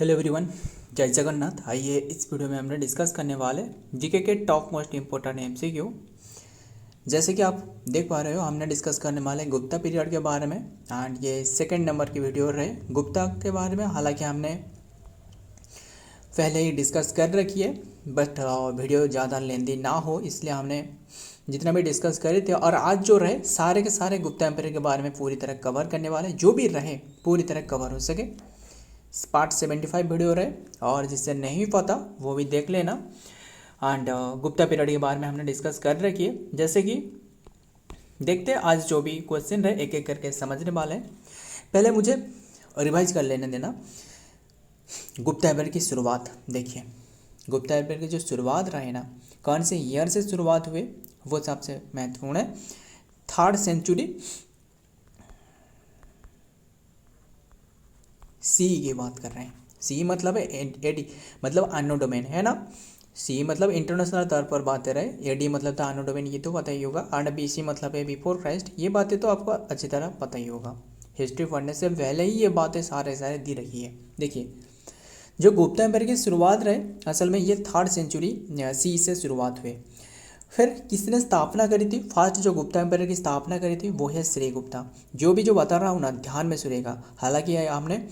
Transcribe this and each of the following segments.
Hello everyone, जय जगन्नाथ। आइए इस वीडियो में हमने डिस्कस करने वाले जीके के टॉप मोस्ट इम्पोर्टेंट एमसीक्यू। जैसे कि आप देख पा रहे हो, हमने डिस्कस करने वाले गुप्ता पीरियड के बारे में। एंड ये सेकंड नंबर की वीडियो रहे गुप्ता के बारे में। हालांकि हमने पहले ही डिस्कस कर रखी है, बट वीडियो ज़्यादा लेंदी ना हो इसलिए हमने जितना भी डिस्कस करे थे। और आज जो रहे सारे के सारे गुप्ता एम्पायर के बारे में पूरी तरह कवर करने वाले, जो भी रहे पूरी तरह कवर हो सके। पार्ट 75 वीडियो रहे, और जिससे नहीं पता वो भी देख लेना। एंड गुप्ता पीरियड के बारे में हमने डिस्कस कर रखी है। जैसे कि देखते हैं आज जो भी क्वेश्चन रहे एक एक करके समझने वाले हैं। पहले मुझे रिवाइज कर लेने देना। गुप्ता एम्पायर की शुरुआत देखिए, गुप्ता एम्पायर की जो शुरुआत रहे ना, कौन से ईयर से शुरुआत हुए वो सबसे महत्वपूर्ण है। 3rd सेंचुरी सी की बात कर रहे हैं। सी मतलब है एडी, मतलब अन्नो डोमेन है ना। सी मतलब इंटरनेशनल तौर पर बातें रहे। एडी मतलब था अन्नो डोमेन, ये तो पता ही होगा। एंड बीसी मतलब है बिफोर क्राइस्ट, ये बातें तो आपको अच्छी तरह पता ही होगा। हिस्ट्री पढ़ने से पहले ही ये बातें सारे दी रखी है। देखिए, जो गुप्ता एम्पायर की शुरुआत रहे असल में ये 3rd सेंचुरी सी से शुरुआत हुए। फिर किसने स्थापना करी थी? फर्स्ट जो गुप्ता एम्पायर की स्थापना करी थी वो है श्रीगुप्ता। जो बता रहा हूँ ना, ध्यान में सुनेगा। हालांकि हमने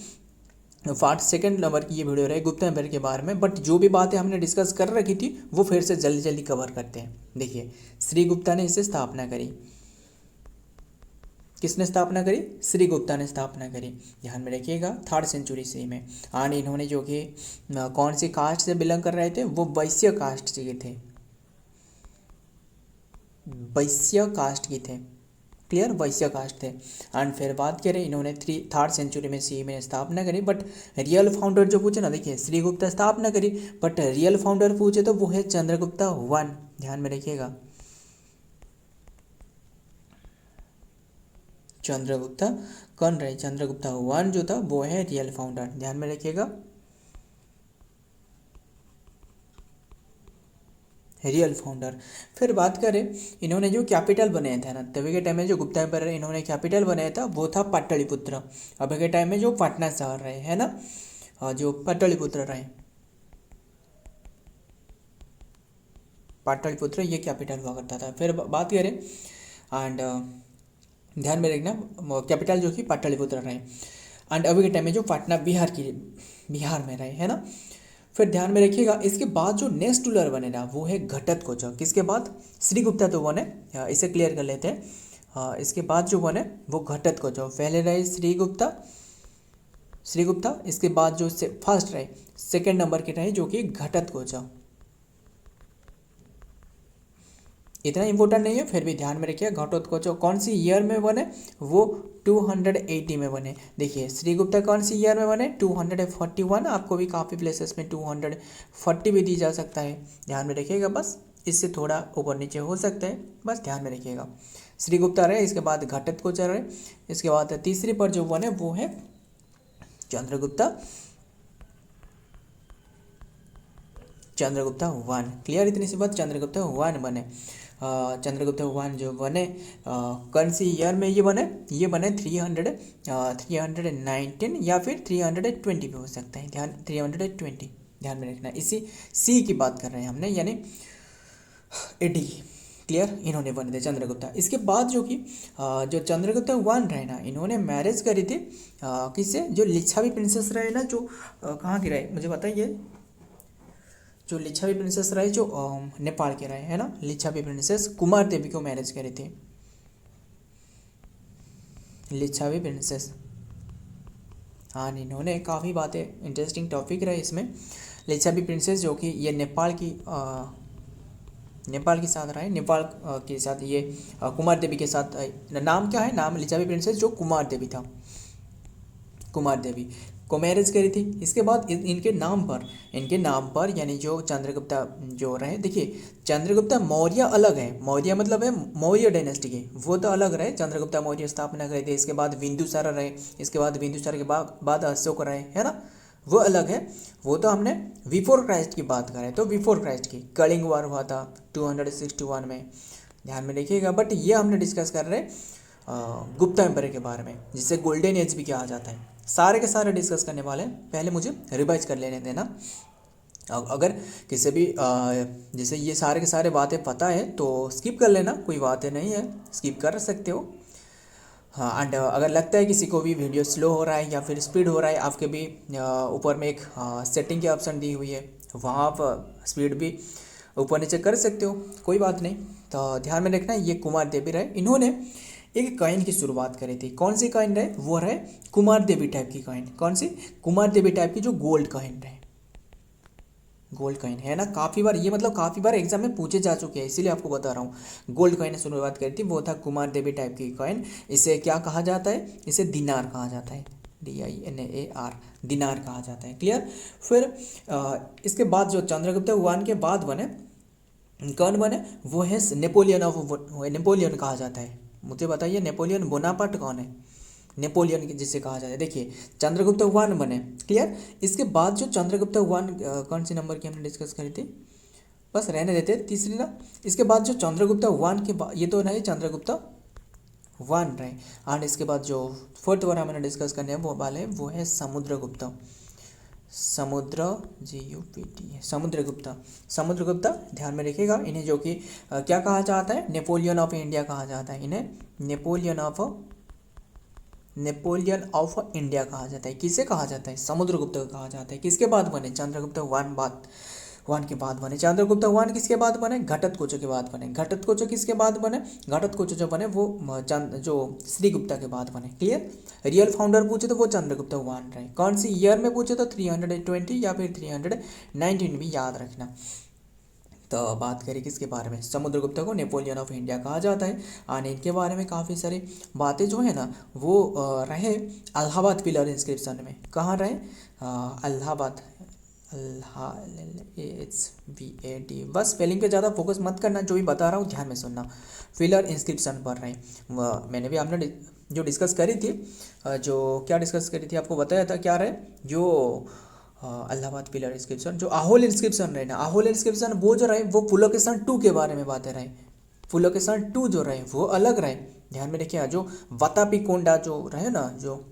पार्ट सेकंड नंबर की ये वीडियो रहे गुप्ता एम्पायर के बारे में, बट जो भी बातें हमने डिस्कस कर रखी थी वो फिर से जल्दी जल्दी कवर करते हैं। देखिए, श्रीगुप्ता ने इसे स्थापना करी। किसने स्थापना करी? श्रीगुप्ता ने स्थापना करी। ध्यान में रखिएगा, 3rd सेंचुरी से में। एंड इन्होंने जो कि कौन सी कास्ट से बिलोंग कर रहे थे? वो वैश्य कास्ट के थे, वैश्य कास्ट की थे। क्लियर, वैश्य कास्ट थे। एंड फिर बात करें, इन्होंने 3rd सेंचुरी में सी में स्थापना करी। बट रियल फाउंडर जो पूछे ना, देखिए श्रीगुप्ता स्थापना करी, बट रियल फाउंडर पूछे तो वो है चंद्रगुप्ता 1। ध्यान में रखिएगा, चंद्रगुप्ता कौन रहे? चंद्रगुप्ता 1 जो था वो है रियल फाउंडर। ध्यान में रखिएगा, रियल फाउंडर। फिर बात करें, इन्होंने जो कैपिटल बनाया था ना, तभी के टाइम में जो गुप्ता एम्पायर इन्होंने कैपिटल बनाया था वो था पाटलिपुत्र। अभी के टाइम में जो पटना शहर रहे है ना, जो पाटलिपुत्र रहे, पाटलिपुत्र ये कैपिटल हुआ करता था। फिर बात करें, एंड ध्यान में रखना कैपिटल जो कि पाटलिपुत्र रहे। एंड अभी के टाइम में जो पटना बिहार में रहे है ना। फिर ध्यान में रखिएगा, इसके बाद जो नेक्स्ट रूलर बने ना वो है घटोत्कच। किसके बाद? श्रीगुप्ता तो बने, इसे क्लियर कर लेते हैं। इसके बाद जो बने वो घटोत्कच। पहले रहे श्रीगुप्ता, इसके बाद जो फर्स्ट रहे सेकंड नंबर के रहे जो कि घटोत्कच। इतना इंपॉर्टेंट नहीं है, फिर भी ध्यान में रखिए। घटोत्कच कौन सी ईयर में बने? वो 280 में बने। देखिए, श्रीगुप्ता कौन सी ईयर में बने? 241। आपको भी काफ़ी प्लेसेस में 240 भी दी जा सकता है। ध्यान में रखिएगा, बस इससे थोड़ा ऊपर नीचे हो सकता है, बस ध्यान में रखिएगा। श्रीगुप्ता रहे, इसके बाद घटोत्कच रहे, इसके बाद तीसरी पर जो बने वो है चंद्रगुप्ता 1। क्लियर, इतनी सी बात। चंद्रगुप्ता 1 बने। चंद्रगुप्ता 1 जो बने कौन सी ईयर में ये बने 319 या फिर 320 भी हो सकता है। 320 ध्यान में रखना। इसी सी की बात कर रहे हैं हमने, यानी एडी। क्लियर, इन्होंने बने थे चंद्रगुप्ता। इसके बाद जो कि जो चंद्रगुप्ता 1 रहे ना, इन्होंने मैरिज करी थी किससे? जो लिच्छवी प्रिंसेस रहे ना, जो कहाँ की रहे मुझे बताइए। जो लिच्छवी प्रिंसेस रहे जो नेपाल के रहे है ना, लिच्छवी प्रिंसेस कुमार देवी को मैरिज करी थी। लिच्छवी प्रिंसेस। हाँ, इन्होंने काफ़ी बातें, इंटरेस्टिंग टॉपिक रहे इसमें। लिच्छवी प्रिंसेस जो कि ये नेपाल के साथ रहे, नेपाल के साथ ये कुमार देवी के साथ। नाम क्या है? नाम लिच्छवी प्रिंसेस जो कुमार देवी था, कुमार देवी को मैरिज करी थी। इसके बाद इनके नाम पर यानी जो चंद्रगुप्ता जो रहे, देखिए चंद्रगुप्ता मौर्य अलग है। मौर्य मतलब है मौर्य डायनेस्टी के, वो तो अलग रहे। चंद्रगुप्ता मौर्य स्थापना करी थी। इसके बाद बिंदुसार रहे, इसके बाद बिंदुसार के बाद अशोक रहे, है ना, वो अलग है। वो तो हमने बिफोर क्राइस्ट की बात करें तो बिफोर क्राइस्ट की कलिंग वार हुआ था 261 में। ध्यान में रखिएगा। बट ये हमने डिस्कस कर रहे गुप्ता एम्पायर के बारे में, जिसे गोल्डन एज भी कहा जाता है। सारे के सारे डिस्कस करने वाले हैं, पहले मुझे रिवाइज कर लेने देना। अगर किसी भी जैसे ये सारे के सारे बातें पता है तो स्किप कर लेना, कोई बातें नहीं है, स्किप कर सकते हो। हाँ, एंड अगर लगता है किसी को भी वीडियो स्लो हो रहा है या फिर स्पीड हो रहा है, आपके भी ऊपर में एक सेटिंग की ऑप्शन दी हुई है, वहाँ आप स्पीड भी ऊपर नीचे कर सकते हो, कोई बात नहीं। तो ध्यान में रखना, ये कुमार देवी रहे, इन्होंने एक कॉइन की शुरुआत करी थी। कौन सी कॉइन रहे? वो रहे कुमार देवी टाइप की कॉइन। कौन सी? कुमार देवी टाइप की जो गोल्ड कॉइन रहे, गोल्ड कॉइन है ना। काफ़ी बार ये मतलब काफ़ी बार एग्जाम में पूछे जा चुके हैं, इसीलिए आपको बता रहा हूँ। गोल्ड कॉइन ने शुरुआत करी थी, वो था कुमार देवी टाइप की कॉइन। इसे क्या कहा जाता है? इसे दिनार कहा जाता है, DINAR, दिनार कहा जाता है। क्लियर? फिर इसके बाद जो चंद्रगुप्त वन के बाद बने, कौन बने? वो है नेपोलियन नेपोलियन कहा जाता है। मुझे बताइए नेपोलियन बोनापार्ट कौन है? नेपोलियन जिसे कहा जाता है। देखिए चंद्रगुप्त वन बने। क्लियर? इसके बाद जो चंद्रगुप्त वन कौन सी नंबर की हमने डिस्कस करी थी, बस रहने देते, तीसरी ना। इसके बाद जो चंद्रगुप्त वन के बाद, ये तो नहीं चंद्रगुप्त वन रहे, एंड इसके बाद जो फोर्थ वन हमने डिस्कस करने वो वाले वो है समुद्रगुप्त, समुद्रगुप्त। समुद्रगुप्त ध्यान में रखिएगा। इन्हें जो कि क्या कहा जाता है? नेपोलियन ऑफ इंडिया कहा जाता है। इन्हें नेपोलियन ऑफ इंडिया कहा जाता है। किसे कहा जाता है? समुद्रगुप्त को कहा जाता है। किसके बाद बने? चंद्रगुप्त वन के बाद बने। चंद्रगुप्त वन किसके बाद बने? घटोत्कच के बाद बने। घटोत्कच किसके बाद बने? घटोत्कच जो बने वो जो श्रीगुप्ता के बाद बने। क्लियर? रियल फाउंडर पूछे तो वो चंद्रगुप्त वन रहे। कौन सी ईयर में पूछे तो 320 या फिर 319 भी याद रखना। तो बात करें किसके बारे में? समुद्रगुप्त को नेपोलियन ऑफ इंडिया कहा जाता है। और इनके बारे में काफ़ी सारी बातें जो है ना वो रहे इलाहाबाद पिलर इंस्क्रिप्शन में। कहाँ रहे? इलाहाबाद, HVAD। बस स्पेलिंग पे ज़्यादा फोकस मत करना, जो भी बता रहा हूँ ध्यान में सुनना। पिलर इंस्क्रिप्शन पर रहे। मैंने भी आपने जो डिस्कस करी थी, जो क्या डिस्कस करी थी आपको बताया था, क्या रहे? जो इलाहाबाद पिलर इंस्क्रिप्शन, जो आहोल इंस्क्रिप्शन रहे ना, आहोल इंस्क्रिप्शन वो जो रहे वो पुलकेशन 2 के बारे में बातें रहे। पुलकेशन 2 जो रहे वो अलग रहे, ध्यान में रखिए। जो वतापी कोंडा जो रहे ना, जो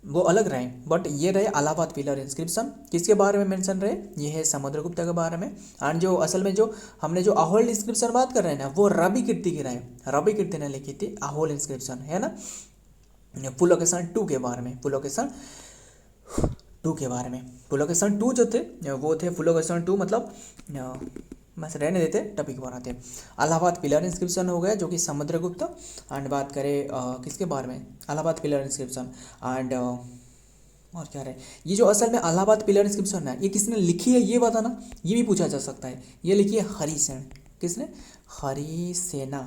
वो अलग रहे। बट ये रहे इलाहाबाद पिलर इंस्क्रिप्शन। किसके बारे में मेंशन रहे? ये है समुद्रगुप्त के बारे में। एंड जो असल में जो हमने जो आहोल इंस्क्रिप्शन बात कर रहे हैं ना, वो रवि कीर्ति की रहे। रवि कीर्ति ने लिखी थी आहोल इंस्क्रिप्शन, है ना। पुलकेशन 2 के बारे में, पुलकेशन 2 के बारे में। पुलकेशन 2 जो थे वो थे पुलकेशन 2 मतलब बस रहने देते, टॉपिक पर आते। इलाहाबाद पिलर इंस्क्रिप्शन हो गया जो कि समुद्रगुप्त। एंड बात करें किसके बारे में? Allahabad pillar inscription. एंड और क्या रहे? ये जो असल में इलाहाबाद पिलर इंस्क्रिप्शन है ये किसने लिखी है ये बताना, ये भी पूछा जा सकता है। ये लिखी है हरिसेन। किसने? हरिसेना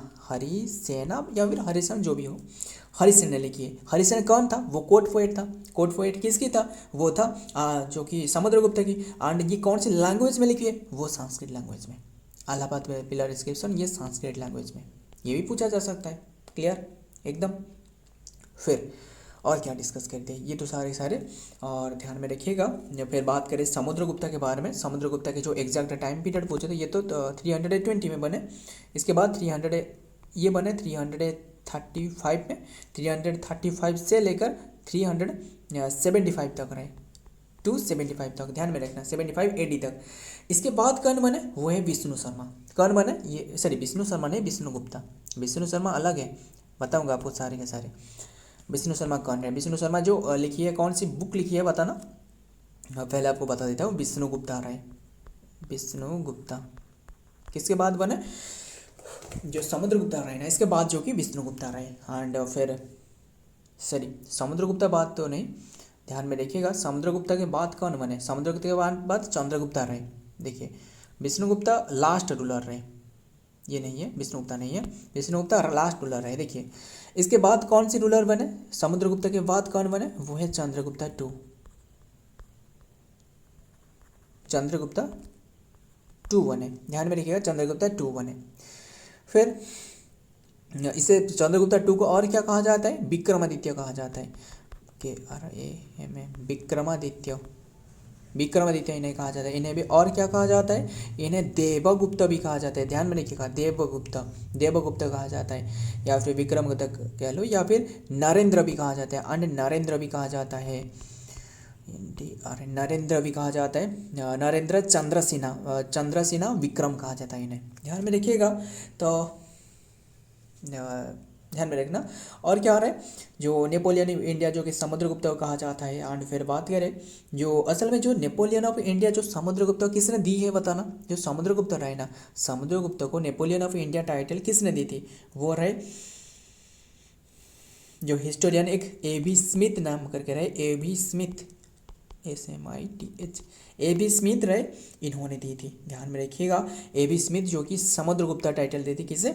या फिर हरिसेन, जो भी हो, हरिसेन ने लिखी है। हरिसेन कौन था? वो कोर्ट पोएट था। कोर्ट पोएट किसकी था? वो था जो कि समुद्रगुप्त की। एंड ये कौन सी लैंग्वेज में लिखी है? वो संस्कृत लैंग्वेज में। इलाहाबाद पिलर इंस्क्रिप्शन ये संस्कृत लैंग्वेज में, ये भी पूछा जा सकता है। क्लियर? एकदम। फिर और क्या डिस्कस करते हैं? ये तो सारे और ध्यान में रखिएगा। फिर बात करें समुद्रगुप्ता के बारे में। समुद्रगुप्ता के जो एग्जैक्ट टाइम पीरियड पूछे थे, ये तो 320 में बने। इसके बाद 300 ये बने 335 में। 335 से लेकर 375 तक रहे, 275 तक, ध्यान में रखना, 75 AD तक। इसके बाद कौन बने? वो है विष्णु शर्मा। कौन बने? ये सॉरी विष्णु शर्मा नहीं, विष्णुगुप्ता। विष्णु शर्मा अलग है, बताऊंगा आपको सारे के सारे। विष्णु शर्मा कौन है? विष्णु शर्मा जो लिखी है, कौन सी बुक लिखी है बताना। पहले आपको बता देता हूँ, विष्णुगुप्ता रहे। विष्णुगुप्ता किसके बाद बने? जो समुद्रगुप्ता रहे ना, इसके बाद जो कि विष्णुगुप्ता रहे। एंड फिर सॉरी समुद्रगुप्ता बात तो नहीं, ध्यान में देखिएगा। समुद्रगुप्ता के बाद कौन बने? समुद्रगुप्ता के बाद चंद्रगुप्ता रहे। देखिए विष्णुगुप्ता लास्ट रूलर रहे, ये नहीं है, विष्णुगुप्ता नहीं है, विष्णुगुप्ता लास्ट रूलर रहे। देखिए इसके बाद कौन सी रूलर बने? समुद्रगुप्ता के बाद कौन बने? वो है चंद्रगुप्ता 2। चंद्रगुप्ता 2 बने, ध्यान में रखिएगा, चंद्रगुप्ता 2 बने। फिर इसे चंद्रगुप्ता 2 को और क्या कहा जाता है? विक्रमादित्य कहा जाता है। KRAM, विक्रमादित्य। विक्रमादित्य इन्हें कहा जाता है। इन्हें भी और क्या कहा जाता है, इन्हें देवगुप्त भी कहा जाता है। ध्यान में रखिएगा, देवगुप्त, देवगुप्त कहा जाता है, या फिर विक्रमगुप्त कह लो, या फिर नरेंद्र भी कहा जाता है, अन्य नरेंद्र भी कहा जाता है, नरेंद्र भी कहा जाता है, नरेंद्र चंद्रसेना विक्रम कहा जाता है इन्हें। ध्यान में रखिएगा। तो ध्यान में रखना। और क्या आ रहा है, जो नेपोलियन इंडिया जो कि समुद्रगुप्त को कहा जाता है। एंड फिर बात करें, जो असल में जो नेपोलियन ऑफ इंडिया जो समुद्रगुप्त किसने दी है बताना। जो समुद्रगुप्त रहे ना, समुद्रगुप्त को नेपोलियन ऑफ इंडिया टाइटल किसने दी थी, वो रहे जो हिस्टोरियन एक A.B. स्मिथ नाम करके रहे, A.B. Smith, SMITH, A.B. Smith रहे, इन्होंने दी थी। ध्यान में रखिएगा, A.B. स्मिथ जो कि समुद्रगुप्ता टाइटल दी थी किसे,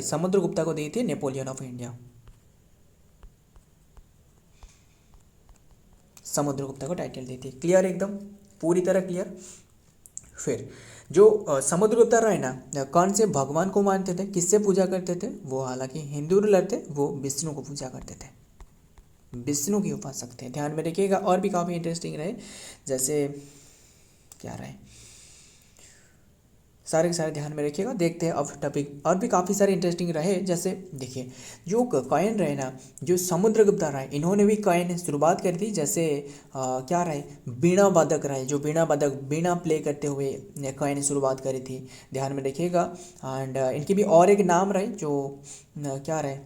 समुद्रगुप्ता को दी थी नेपोलियन ऑफ इंडिया, समुद्रगुप्ता को टाइटल दी थी। क्लियर, एकदम पूरी तरह क्लियर। फिर जो समुद्रगुप्ता रहे ना, कौन से भगवान को मानते थे, किससे पूजा करते थे, वो हालांकि हिंदू रूलर थे, वो विष्णु को पूजा करते थे, विष्णु की उपासक थे। ध्यान में रखिएगा। और भी काफ़ी इंटरेस्टिंग रहे, जैसे क्या रहे, सारे के सारे ध्यान में रखिएगा। देखते हैं अब टॉपिक, और भी काफ़ी सारे इंटरेस्टिंग रहे। जैसे देखिए, जो कॉइन रहे ना, जो समुद्रगुप्ता रहे, इन्होंने भी कॉइन शुरुआत करी थी। जैसे क्या रहे, बीणा वादक रहे, जो बीणा वादक बीणा प्ले करते हुए कॉइन शुरुआत करी थी। ध्यान में रखिएगा। एंड इनकी भी और एक नाम रहे, जो क्या रहे,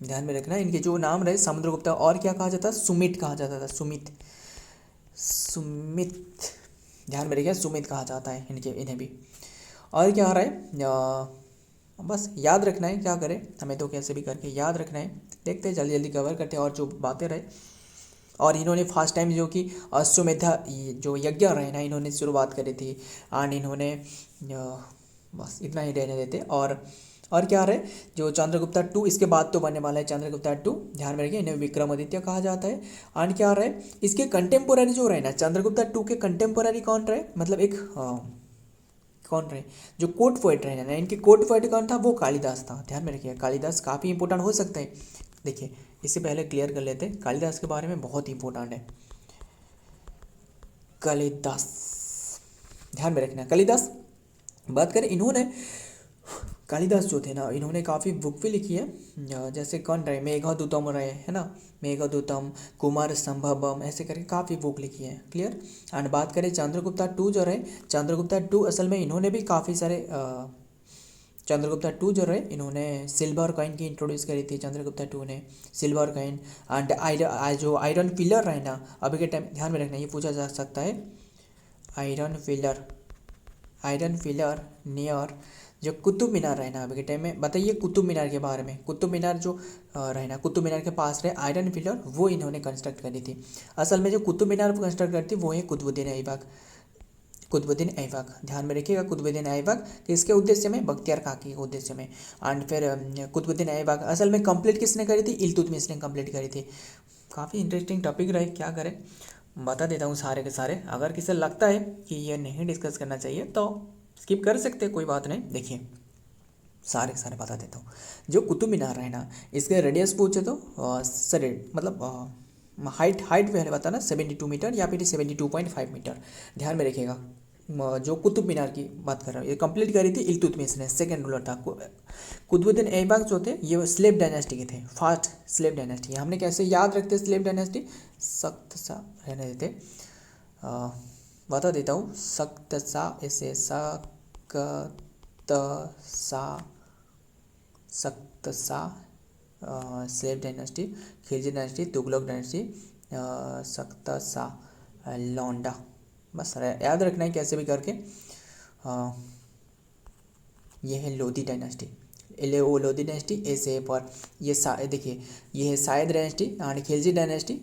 ध्यान में रखना, इनके जो नाम रहे समुद्रगुप्ता, और क्या कहा जाता, सुमित कहा जाता था, सुमित, सुमित, ध्यान में रखिए, सुमित कहा जाता है इन्हें भी। और क्या आ रहा है, बस याद रखना है, क्या करें, हमें तो कैसे भी करके याद रखना है। देखते हैं, जल्दी जल्दी कवर करते हैं और जो बातें रहे। और इन्होंने फर्स्ट टाइम जो कि अश्वमेधा जो यज्ञ रहे ना, इन्होंने शुरुआत करी थी। एंड इन्होंने बस इतना ही रहने देते। और क्या रहे, जो चंद्रगुप्ता 2, इसके बाद तो बनने वाला है चंद्रगुप्ता 2, ध्यान में रखिए, इन्हें विक्रमादित्य कहा जाता है। एंड क्या रहे, इसके कंटेम्पोररी जो रहे ना, चंद्रगुप्ता 2 के कंटेम्पोररी कौन रहे, मतलब एक कौन रहे, जो कोर्ट पोएट रहे ना, इनके कोर्ट पोएट कौन था, वो कालिदास था। ध्यान में रखिए, कालिदास काफ़ी इंपॉर्टेंट हो सकता है। देखिए, इससे पहले क्लियर कर लेते हैं, कालिदास के बारे में बहुत इंपॉर्टेंट है कालिदास, ध्यान में रखना। कालिदास बात करें, इन्होंने कालिदास जो थे ना, इन्होंने काफ़ी बुक भी लिखी है। जैसे कौन रहे, मेघदूतम रहे, है ना, मेघदूतम, कुमार संभवम, ऐसे करके काफ़ी बुक लिखी है। क्लियर। एंड बात करें चंद्रगुप्ता 2 जो रहे, चंद्रगुप्ता 2 असल में इन्होंने भी काफ़ी सारे चंद्रगुप्ता 2 जो रहे, इन्होंने सिल्वर कॉइन की इंट्रोड्यूस करी थी चंद्रगुप्ता 2 ने, सिल्वर कॉइन। एंड जो आयरन पिलर रहे ना, अभी के टाइम ध्यान में रखना, ये पूछा जा सकता है, आयरन पिलर नियर जो कुतुब मीनार रहना अभी के टाइम में, बताइए कुतुब मीनार के बारे में। कुतुब मीनार जो रहना, कुतुब मीनार के पास रहे आयरन पिलर, वो इन्होंने कंस्ट्रक्ट करी थी। असल में जो कुतुब मीनार को कंस्ट्रक्ट करती वो है कुतुबुद्दीन ऐबक, कुतुबुद्दीन ऐबक। ध्यान में रखिएगा, कुतुबुद्दीन ऐबक किसके उद्देश्य में, बख्तियार खाकी के उद्देश्य में। एंड फिर कुतुबुद्दीन ऐबक असल में कंप्लीट किसने करी थी, इल्तुतमिश ने कंप्लीट करी थी। काफ़ी इंटरेस्टिंग टॉपिक रहे, क्या करें, बता देता हूँ सारे के सारे। अगर किसी लगता है कि ये नहीं डिस्कस करना चाहिए तो स्किप कर सकते हैं, कोई बात नहीं। देखिए, सारे के सारे बता देता हूँ। जो कुतुब मीनार है ना, इसके रेडियस पूछे तो सर मतलब हाइट पहले बताना 72 मीटर या फिर 72.5 मीटर। ध्यान में रखिएगा, जो कुतुब मीनार की बात कर रहा हूँ, ये कंप्लीट करी थी इल्तुतमिश ने, सेकेंड रूलर था। कुतुबुद्दीन ऐबक जो थे, ये स्लेव डायनेस्टी के थे, फास्ट स्लेव डायनेस्टी। हमने कैसे याद रखते स्लेव डायनेस्टी, सख्त सा रहने देते, बता देता हूँ, सख्त सा, ऐसे सख्त सा slave dynasty, Khilji dynasty, Tughlaq dynasty, सख्त सा लौंडा, बस याद रखना है कैसे भी करके। ये है लोधी डायनेस्टी, लोधी डायनेस्टी, ऐसे पर ये देखिए, ये है सायद डायनेस्टी एंड खिलजी डायनेस्टी,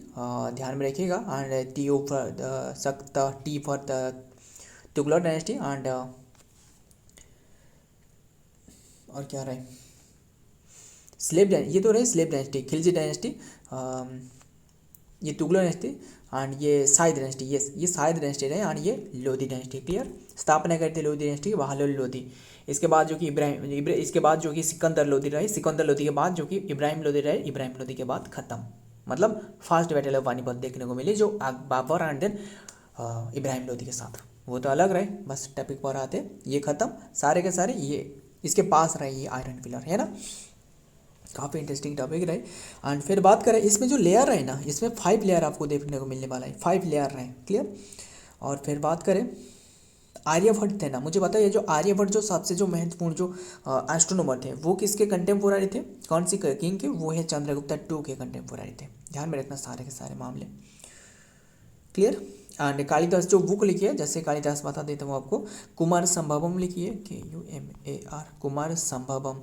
ध्यान में रखिएगा। एंड सख्त T for Tughlaq dynasty. And और क्या रहे, स्लेव ये तो रहे स्लेव डायनेस्टी, खिलजी डायनेस्टी, ये तुगलक डायनेस्टी, एंड ये सायद डायनेस्टी, ये सायद डायनेस्टी रहे। एंड ये लोधी डायनेस्टी। क्लियर। स्थापना करते लोधी डायनेस्टी, बहादुर लोधी। इसके बाद जो कि इसके बाद जो कि सिकंदर लोधी रहे, सिकंदर लोधी के बाद जो कि इब्राहिम लोधी रहे, इब्राहिम लोधी के बाद खत्म। मतलब फर्स्ट बैटल ऑफ पानीपत देखने को मिली जो बाबर एंड देन इब्राहिम लोधी के साथ, वो तो अलग रहे, बस टॉपिक पर आते ये खत्म, सारे के सारे ये इसके पास रहे ये आयरन पिलर, है ना। काफ़ी इंटरेस्टिंग टॉपिक रहे। एंड फिर बात करें इसमें जो लेयर है ना, इसमें 5 लेयर आपको देखने को मिलने वाला है, 5 लेयर रहे, क्लियर। और फिर बात करें आर्यभट्ट थे ना, मुझे पता है ये जो आर्यभट्ट जो सबसे जो महत्वपूर्ण जो एस्ट्रोनॉमर थे वो किसके कंटेम्पोररी थे, कौन सी किंग के, वो है चंद्रगुप्ता टू के कंटेम्पोररी थे, ध्यान में रखना सारे के सारे मामले, क्लियर। एंड कालिदास जो बुक लिखी है, जैसे कालिदास बता देता हूँ आपको, कुमार संभवम लिखी है, KUMAR, कुमार संभवम,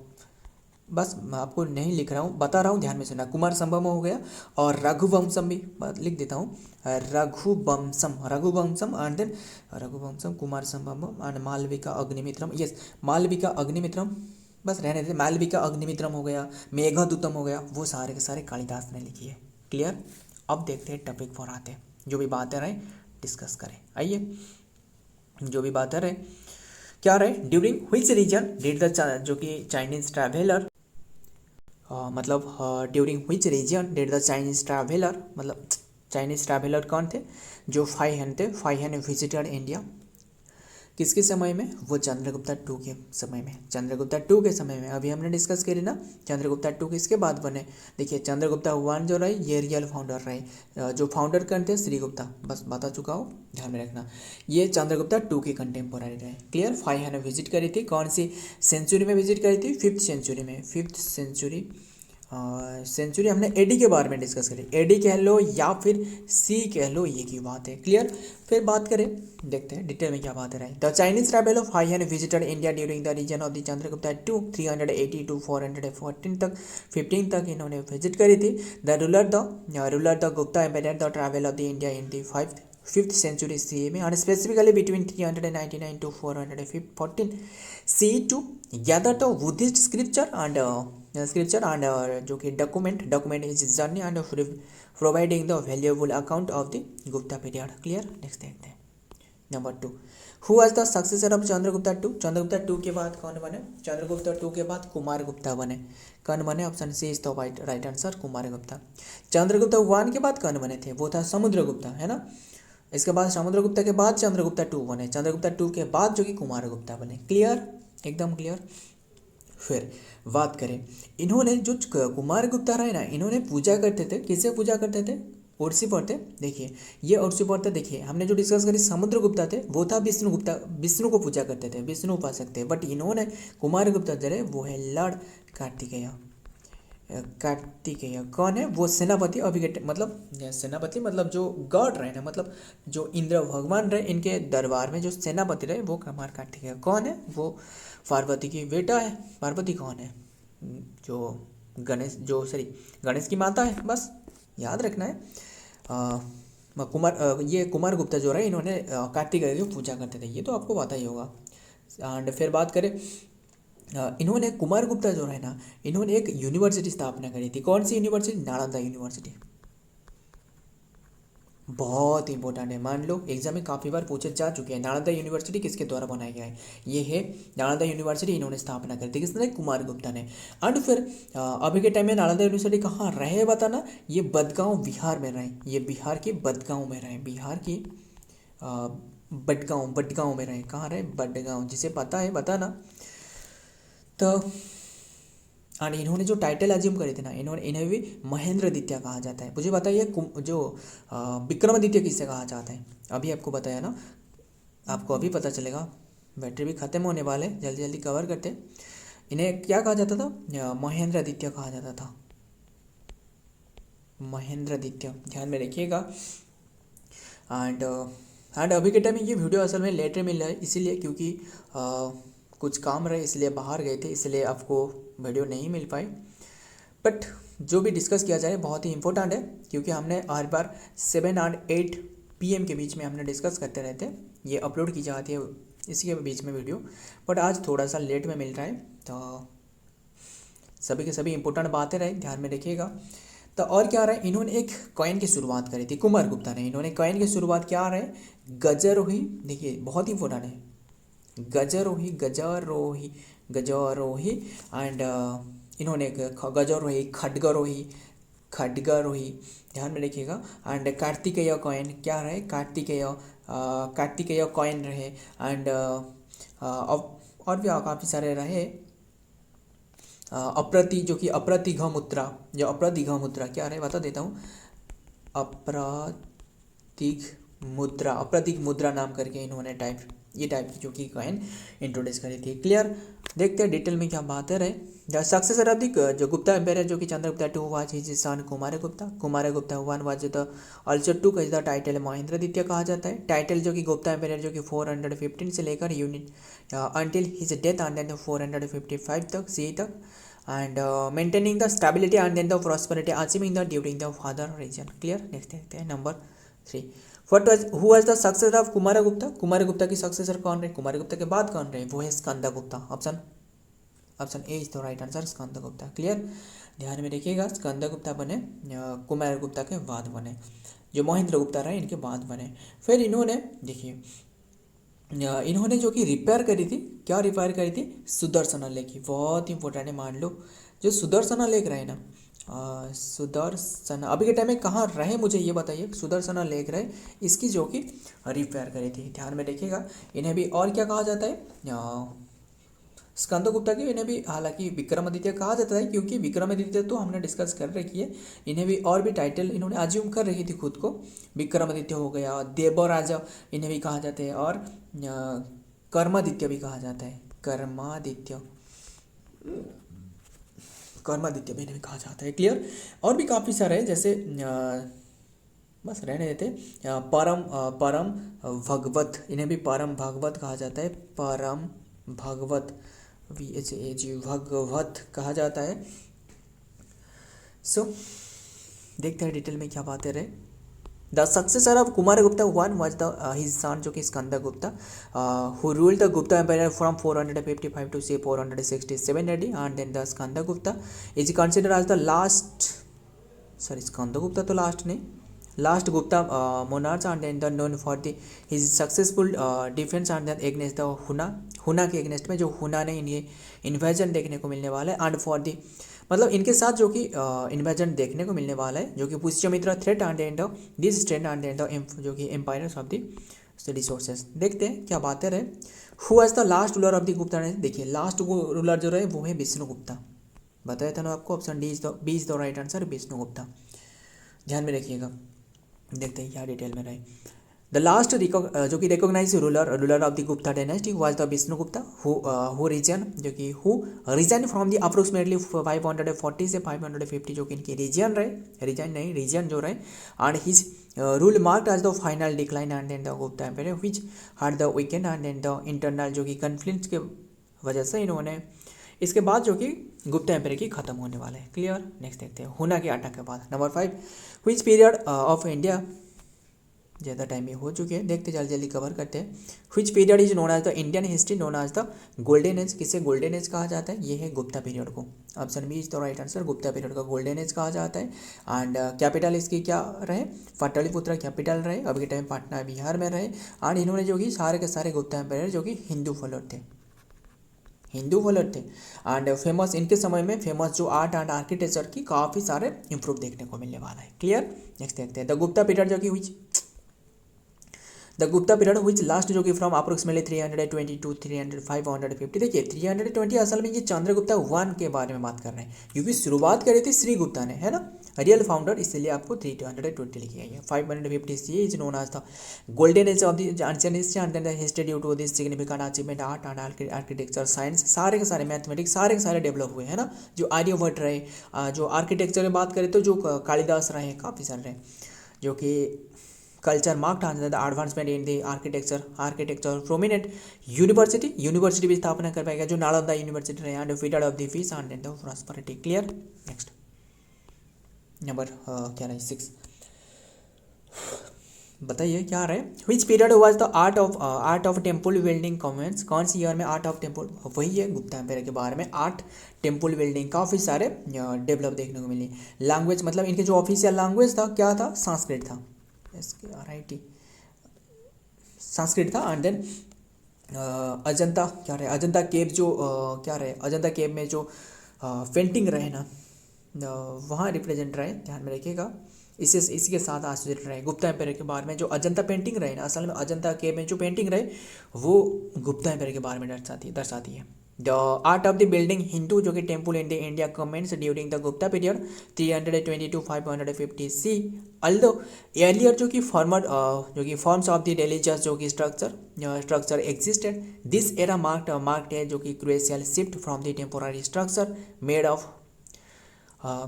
बस मैं आपको नहीं लिख रहा हूँ, बता रहा हूँ, ध्यान में सुनना। कुमार संभवम हो गया, और रघुवंशम भी लिख देता हूँ, Raghuvamsham and then Raghuvamsham, Kumarasambhavam and Malavika Agnimitram, yes Malavika Agnimitram, बस रहने दे, मालविका अग्निमित्रम हो गया, मेघदूतम हो गया, वो सारे के सारे कालिदास ने लिखी है, क्लियर। अब देखते हैं टॉपिक पर आते हैं, जो भी बातें रहे डिस्कस करें, आइए जो भी बातें रहे क्या रहे, during which region did the जो कि चाइनीज ट्रैवलर, मतलब during which region did the Chinese traveller, मतलब चाइनीज ट्रैवलर कौन थे, जो 500 थे, 500 विजिटेड इंडिया, किसके समय में, वो चंद्रगुप्ता टू के समय में, चंद्रगुप्ता टू के समय में, अभी हमने डिस्कस करी ना, चंद्रगुप्ता टू किसके बाद बने, देखिए चंद्रगुप्ता वन जो रहे ये रियल फाउंडर रहे, जो फाउंडर कौन थे, श्रीगुप्ता, बस बता चुका हूँ, ध्यान में रखना, ये चंद्रगुप्ता टू के कंटेम्पोररी रहे, क्लियर। 500 विजिट करी थी, कौन सी सेंचुरी में विजिट करी थी, 5th सेंचुरी में, 5th सेंचुरी हमने एडी के बारे में डिस्कस करी, एडी कह लो या फिर सी कह लो, ये की बात है, क्लियर। फिर बात करें, देखते हैं डिटेल में क्या बात है। The Chinese travel of 500 visited India during the region of the Chandragupta two, 380 to 414 तक, 15 तक इन्होंने विजिट करी थी। The ruler the Gupta ampere the travel of the India in the 5th century CE में, and specifically between 399 to 414 CE to gather the Buddhist scripture and जो कि document his journey and providing the valuable account of the Gupta period, clear। Next देखते हैं नंबर 2, who was the successor of Chandragupta two, Chandragupta two के बाद कौन बने, Chandragupta two के बाद कुमार गुप्ता बने, कौन बने, option C is the right answer, Kumar Gupta. Chandragupta one के बाद कौन बने थे, वो था समुद्रगुप्ता, है ना, इसके बाद समुद्रगुप्ता के बाद चंद्रगुप्ता टू बने, चंद्रगुप्ता टू के बाद जो कि कुमार गुप्ता बने, क्लियर, एकदम क्लियर। फिर बात करें, इन्होंने जो कुमार गुप्ता रहे ना, इन्होंने पूजा करते थे, किसे पूजा करते थे, उर्सी पढ़ते, देखिए ये उर्सी पढ़ते, देखिए हमने जो डिस्कस करी समुद्रगुप्ता थे वो था विष्णुगुप्ता, विष्णु को पूजा करते थे, विष्णु उपासक थे, बट इन्होंने कुमार गुप्ता जो है वो है लॉर्ड कार्तिकेय कौन है, वो सेनापति, अभी मतलब सेनापति मतलब जो गॉड रहे ना, मतलब जो इंद्र भगवान रहे, इनके दरबार में जो सेनापति रहे वो कुमार कार्तिकेय कौन है, वो पार्वती की बेटा है। पार्वती कौन है, जो गणेश की माता है, बस याद रखना है। ये कुमार गुप्ता जो रहे इन्होंने कार्तिकेय की पूजा करते थे, ये तो आपको पता ही होगा। एंड फिर बात करें, इन्होंने कुमार गुप्ता जो है ना, इन्होंने एक यूनिवर्सिटी स्थापना करी थी, कौन सी यूनिवर्सिटी, नालंदा यूनिवर्सिटी, बहुत इंपॉर्टेंट है, मान लो एग्जाम में काफ़ी बार पूछे जा चुके हैं। नालंदा यूनिवर्सिटी किसके द्वारा बनाया गया है, ये है नालंदा यूनिवर्सिटी, इन्होंने स्थापना करी थी, किसने, कुमार गुप्ता ने। एंड फिर अभी के टाइम में नालंदा यूनिवर्सिटी कहाँ रहे बताना, ये बदगांव बिहार में रहे, ये बिहार के बदगांव में रहे, बिहार की बडगांव में रहे, कहाँ रहे, बडगांव, जिसे पता है बताना। तो और इन्होंने जो टाइटल अज्यूम करे थे ना, इन्हें भी महेंद्रदित्य कहा जाता है। मुझे बताइए जो विक्रमादित्य किससे कहा जाता है, अभी आपको बताया ना, आपको अभी पता चलेगा, बैटरी भी खत्म होने वाले, जल्दी जल्दी कवर करते। इन्हें क्या कहा जाता था, महेंद्रदित्य कहा जाता था, महेंद्रदित्य, ध्यान में रखिएगा। एंड अभी के टाइम में ये वीडियो असल में लेटर मिल रहा है, इसीलिए क्योंकि कुछ काम रहे इसलिए बाहर गए थे, इसलिए आपको वीडियो नहीं मिल पाई। बट जो भी डिस्कस किया जाए बहुत ही इंपॉर्टेंट है, क्योंकि हमने हर बार 7 और 8 PM के बीच में हमने डिस्कस करते रहते हैं, ये अपलोड की जाती है इसी के बीच में वीडियो, बट आज थोड़ा सा लेट में मिल रहा है, तो सभी के सभी इंपॉर्टेंट बातें रहे, ध्यान में रखिएगा। तो और क्या रहा है, इन्होंने एक कॉइन की शुरुआत करी थी, कुमार गुप्ता ने, इन्होंने कॉइन की शुरुआत क्या रहा है, गजरोही, देखिए बहुत इंपॉर्टेंट है, गजरोही एंड इन्होंने गजरोही, खड्गरोही, खड्गारोही, ध्यान में रखिएगा। एंड कार्तिकेय कॉइन क्या रहे, कार्तिकेय कॉइन रहे। एंड और भी काफ़ी सारे रहे। जो कि अप्रतिघ मुद्रा, जो अप्रतिघ मुद्रा क्या रहे बता देता हूँ। अप्रतिघ मुद्रा नाम करके इन्होंने ये टाइप की जो कि कॉइन इंट्रोड्यूस करी थी। क्लियर। देखते हैं डिटेल में क्या बात है रहे। द सक्सेसर ऑफ द जो गुप्ता एम्पायर जो कि Chandragupta two was his son Kumaragupta one was the also two is the title महेंद्रद्वितीय कहा जाता है। टाइटल जो कि गुप्ता एम्पायर जो कि 415 से लेकर unit until his death and then 455 तक सी तक। And maintaining the stability and then the prosperity achieving the during the father reign. Clear. Next देखते हैं number 3। Who was the successor of Kumaragupta की सक्सेसर कौन रहे, कुमारगुप्ता के बाद कौन रहे, वो है Skandagupta. Option A is the right answer, Skandagupta. Clear. ध्यान में रखिएगा, स्कंदगुप्ता बने कुमारगुप्ता के बाद बने, जो महेंद्रगुप्ता रहे इनके बाद बने। फिर इन्होंने देखिए इन्होंने जो कि रिपेयर करी थी, क्या रिपेयर करी थी, सुदर्शन लेक की। बहुत इंपॉर्टेंट है, मान लो जो सुदर्शन लेक रहे ना, सुदर्शन अभी के टाइम में कहाँ रहे मुझे ये बताइए। सुदर्शन लेक रहे, इसकी जो कि रिपेयर करी थी। ध्यान में रखिएगा। इन्हें भी और क्या कहा जाता है, स्कंदगुप्ता की इन्हें भी हालांकि विक्रमादित्य कहा जाता है, क्योंकि विक्रमादित्य तो हमने डिस्कस कर रखी है। इन्हें भी और भी टाइटल इन्होंने अज्यूम कर रखी थी खुद को। विक्रमादित्य हो गया, देवराज इन्हें भी कहा जाता है, और कर्मादित्य भी कहा जाता है। कर्मादित्य भी इन्हें भी कहा जाता है। क्लियर। और भी काफ़ी सारे हैं, जैसे बस रहने देते। परम भगवत, इन्हें भी परम भगवत कहा जाता है। परम भगवत भगवत कहा जाता है। सो देखते हैं डिटेल में क्या बातें रहे। The successor of Kumaragupta one was the his son जो कि Skandagupta who ruled the Gupta empire from 455 to से 467 AD and then the Skandagupta is considered as the last, sorry Skandagupta तो लास्ट नहीं, last Gupta monarchs and then the known for the his successful defense and then against the हुना के against में जो हुना ने इन्हें इन्वेजन देखने को मिलने वाला है। एंड फॉर दी मतलब इनके साथ जो कि इन्वेजन देखने को मिलने वाला है, जो कि Pushyamitra threat and and this strand and and जो कि एम्पायर्स ऑफ द रिसोर्सेज। देखते हैं क्या बातें रहे। Who was the last ruler of the Gupta ने, देखिए लास्ट रूलर जो रहे वो है विष्णुगुप्ता। बताया था ना आपको, option D is the right answer, Vishnugupta. ध्यान में रखिएगा। देखते हैं क्या डिटेल में रहे। द लास्ट जो कि recognise ruler of the Gupta dynasty was the Vishnugupta who reign जो कि who reign from the approximately 540 से 550 जो कि इनके रीजन जो रहे। And his rule marked as the final decline and then the Gupta empire which had the weakened and then the internal जो कि कन्फ्लिक्ट के वजह से इन्होंने इसके बाद जो कि गुप्ता एम्पायर की खत्म होने वाला है। क्लियर। नेक्स्ट देखते हैं हुना के अटैक के बाद। Number 5 which period of India, ज़्यादा टाइम में हो चुके हैं, देखते जल्दी कवर करते हैं। Which period is known as the Indian history known as the golden age, किसे गोल्डन एज कहा जाता है, ये है गुप्ता पीरियड को। Option B is the right answer, Gupta period का गोल्डन एज कहा जाता है। एंड कैपिटल इसकी क्या रहे, पाटलिपुत्र कैपिटल रहे, अभी के टाइम पटना बिहार में रहे। एंड इन्होंने जो कि सारे के सारे गुप्ता एम्पायर जो कि हिंदू फॉलोअर थे। एंड फेमस इनके समय में फेमस जो आर्ट एंड आर्किटेक्चर की काफ़ी सारे इंप्रूव देखने को मिलने वाला है। क्लियर। नेक्स्ट देखते हैं द गुप्ता पीरियड जो कि विच लास्ट जो कि फ्रॉम अप्रोक्सीमेटली 320 टू 550। देखिए 320 असल में ये चंद्रगुप्ता वन के बारे में बात कर रहे हैं, क्योंकि शुरुआत करी थी श्री गुप्ता ने, है ना, रियल फाउंडर, इसलिए आपको 320 लिखी गई है। 550 is known as the golden age of the ancient history and then the history due to this significant achievement art and architecture science, सारे के सारे मैथमेटिक्स सारे के सारे डेवलप हुए, है ना। जो आर्यभट्ट रहे, जो आर्किटेक्चर में बात करें तो जो कालिदास रहे, काफ़ी सारे रहे, जो कि culture marked and the advancement in the architecture prominent university भी स्थापना कर पाएगा, जो नालंदा यूनिवर्सिटी रहे। And feeder of the fish and the prosperity. Clear. Next number क्या रहे 6, बताइए क्या रहे। Which period was the art of temple building commence, कौन सी ईयर में आर्ट ऑफ टेम्पल, वही है गुप्ता एम्पायर के बारे में, आर्ट टेम्पल बिल्डिंग काफ़ी सारे डेवलप देखने को मिली। लैंग्वेज मतलब इनके जो ऑफिशियल लैंग्वेज था क्या था, संस्कृत था, SKRIT संस्कृत था। एंड देन अजंता क्या रहे, अजंता केव जो क्या रहे, अजंता केव में जो पेंटिंग रहे ना, वहाँ रिप्रेजेंट रहे, ध्यान में रखिएगा। इसके साथ एसोसिएटेड रहे गुप्ता एम्पायर के बारे में। जो अजंता पेंटिंग रहे ना, असल में अजंता केव में जो पेंटिंग रहे वो गुप्ता एम्पायर के बारे में दर्शाती है। The art of the building Hindu जो कि temple in the India comments during the Gupta period 320 to 550 C. Although earlier जो कि फॉर्म्स ऑफ द रिलीजियस जो कि structure existed, this era marked है जो कि crucial shift from the temporary structure made of.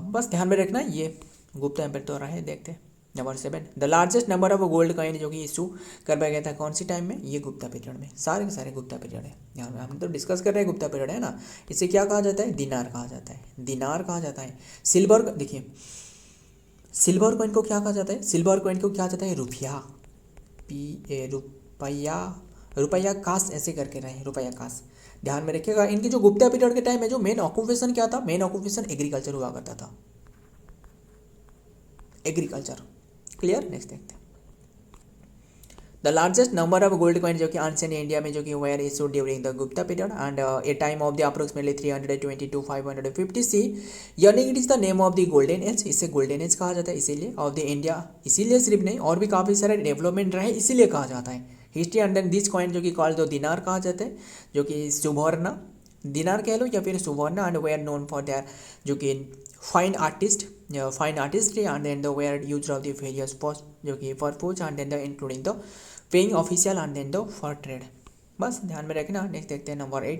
बस ध्यान में रखना ये गुप्ता एम्पायर तो रहा है। देखते हैं number 7, the largest number of gold coin जो कि इशू करवाया गया था कौन सी टाइम में, ये गुप्ता पीरियड में। सारे के सारे गुप्ता पीरियड है, यहाँ में हम तो डिस्कस कर रहे हैं गुप्ता पीरियड है ना। इसे क्या कहा जाता है, दिनार कहा जाता है, दिनार कहा जाता है। सिल्वर, देखिए सिल्वर कॉइन को क्या कहा जाता है, सिल्वर कॉइन को क्या जाता है, रुपया, रुपया कास ऐसे करके रहे, रुपया कास। ध्यान में रखिएगा। इनकी जो गुप्ता पीरियड के टाइम में जो मेन ऑक्यूपेशन क्या था, मेन ऑक्यूपेशन एग्रीकल्चर हुआ करता था, एग्रीकल्चर। क्लियर। नेक्स्ट देखते हैं the largest number of gold coin जो कि एंशिएंट इंडिया में जो कि were issued during the Gupta period and a time of the approximately 320 to 550 C, यानी it is the name of the golden age. इसे golden age कहा जाता है इसीलिए ऑफ द इंडिया, इसीलिए सिर्फ नहीं और भी काफ़ी सारे डेवलपमेंट रहे इसीलिए कहा जाता है। History and then this coin जो कि कॉल्ड द दिनार कहा जाता है, जो कि सुवर्ण दिनार कह लो या फिर सुवर्ण, and were known for their जो कि fine artistry and then the were use of the various post जो कि purpose and then the including the paying official and then the for trade. बस ध्यान में रखना। नेक्स्ट देखते हैं number 8,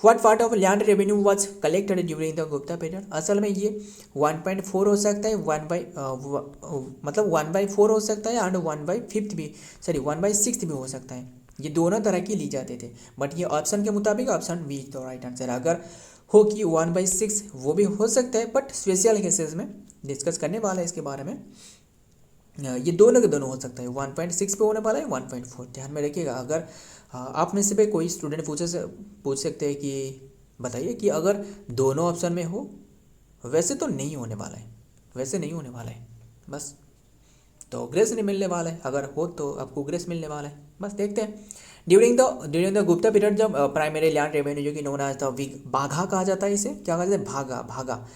what part of land revenue was collected during the Gupta period. असल में ये 1.4 हो सकता है, 1/4 हो सकता है एंड 1/5 भी, सॉरी 1/6 भी हो सकता है। ये दोनों तरह की ली जाते थे, बट ये ऑप्शन के मुताबिक ऑप्शन बी तो राइट आंसर। अगर हो कि 1/6 वो भी हो सकता है, बट स्पेशल केसेस में डिस्कस करने वाला है इसके बारे में। ये दोनों के दोनों हो सकता है, 1.6 पे होने वाला है, 1.4। ध्यान में रखिएगा। अगर आप में से पे कोई स्टूडेंट पूछ सकते हैं कि बताइए कि अगर दोनों ऑप्शन में हो, वैसे तो नहीं होने वाला है, वैसे नहीं होने वाला है, बस तो ग्रेस नहीं मिलने वाला है। अगर हो तो आपको ग्रेस मिलने वाला है। बस देखते हैं ड्यूरिंग द गुप्ता पीरियड जब प्राइमरी लैंड रेवेन्यू जो कि नोन एज द बाघा कहा जाता है, इसे क्या कहते हैं, भागा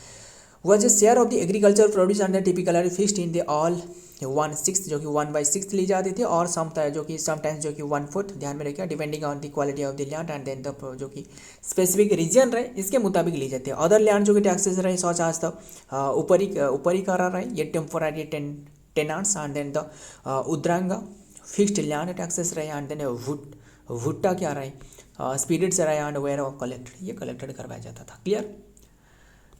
was a share of the agriculture produce and typically fixed in the all 1/6 जो कि 1/6 ली जाती थी, और समटाइम्स जो कि 1/4। ध्यान में रखिए depending on the quality of the land and then the जो कि स्पेसिफिक रीजन रहे इसके मुताबिक ली जाती है। अदर लैंड जो कि टैक्सेस रहे सच आज तक ऊपरी करार रहे, ये temporary tenants and then the udranga fixed land taxes रहे एंड देन भुट्टा क्या रहे, स्पीरिट से रहे एंड वेयर ऑफ कलेक्टेड, ये कलेक्टेड करवाया जाता था। क्लियर।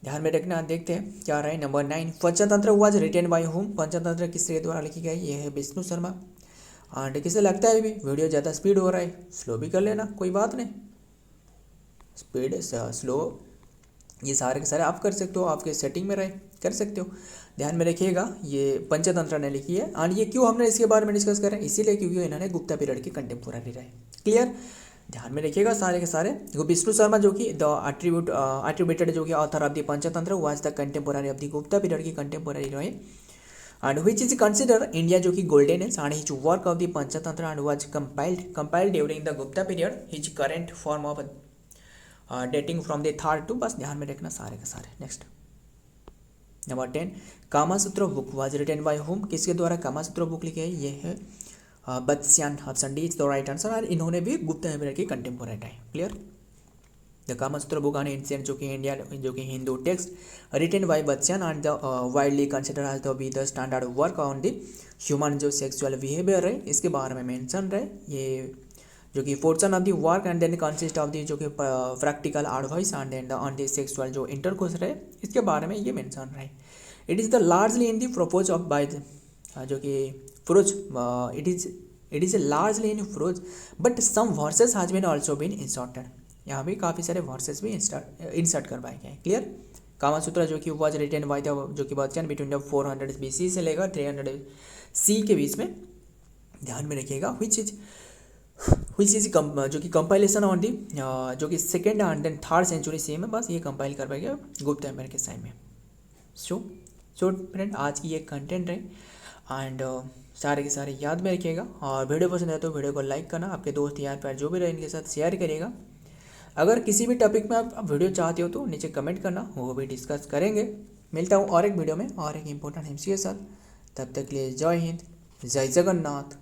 ध्यान में रखना। देखते हैं क्या रहे number 9, Panchatantra was written by home. Panchatantra किसके द्वारा लिखी गई, ये है विष्णु शर्मा। एंड किसे लगता है भी वीडियो ज़्यादा स्पीड हो रहा है, स्लो भी कर लेना, कोई बात नहीं, स्पीड स्लो ये सारे के सारे आप कर सकते हो, आपके सेटिंग में रहे कर सकते हो। ध्यान में रखिएगा ये पंचतंत्र ने लिखी है। एंड ये क्यों हमने इसके बारे में डिस्कस कर रहे हैं, इसीलिए क्योंकि इन्होंने गुप्ता पीरियड के कंटेम्पोररी रहे। क्लियर। ध्यान में रखिएगा सारे के सारे। विष्णु शर्मा जो कि द एट्रीब्यूटेड जो कि author of the Panchatantra was the contemporary of the Gupta period की कंटेम्पोररी रहे। And which is consider India जो कि golden age and his work of the Panchatantra and was compiled during the Gupta period, his current form of dating from the 3rd to। बस ध्यान में रखना सारे के सारे। Next number 10, Kamasutra book was written by whom. किसके द्वारा कामासूत्र बुक लिखी है, ये है Vatsyayan. Option D is the right answer. और इन्होंने भी गुप्ता एम्पायर की कंटेम्पोररी है। Clear. The Kamasutra book on ancient जो कि इंडिया जो कि Hindu text written by Vatsyayan and the widely consider as the be the standard work on the human जो सेक्सुअल बिहेवियर है इसके बारे में मेंशन रहे। ये जो कि portion of the work and then consist of the जो कि practical advice and then on the sexual जो इंटरकोर्स रहे इसके बारे में ये मेंशन रहे। It is the largely in the propose of by जो कि prose it is largely in prose but some verses has been also been inserted. यहाँ भी काफ़ी सारे वर्सेस भी इंसर्ट करवाए गए। क्लियर। कामासूत्र जो कि वाज रिटन बाय द जो कि बच्चन बिटवीन द 400 BC से लेकर 300 C के बीच में। ध्यान में रखिएगा विच इज जो कि कंपाइलेशन ऑन दी जो कि 2nd and then 3rd century C में। बस ये कंपाइल करवाया गया गुप्ता एम्पायर के टाइम में। सो फ्रेंड आज की ये कंटेंट है एंड सारे के सारे याद में रखिएगा। और वीडियो पसंद है तो वीडियो को लाइक करना, आपके दोस्त यार प्यार जो भी रहे इनके साथ शेयर करिएगा। अगर किसी भी टॉपिक में आप वीडियो चाहते हो तो नीचे कमेंट करना, वो भी डिस्कस करेंगे। मिलता हूँ और एक वीडियो में और एक इम्पोर्टेंट एमसीक्यू के साथ। तब तक के लिए जय हिंद, जय जगन्नाथ।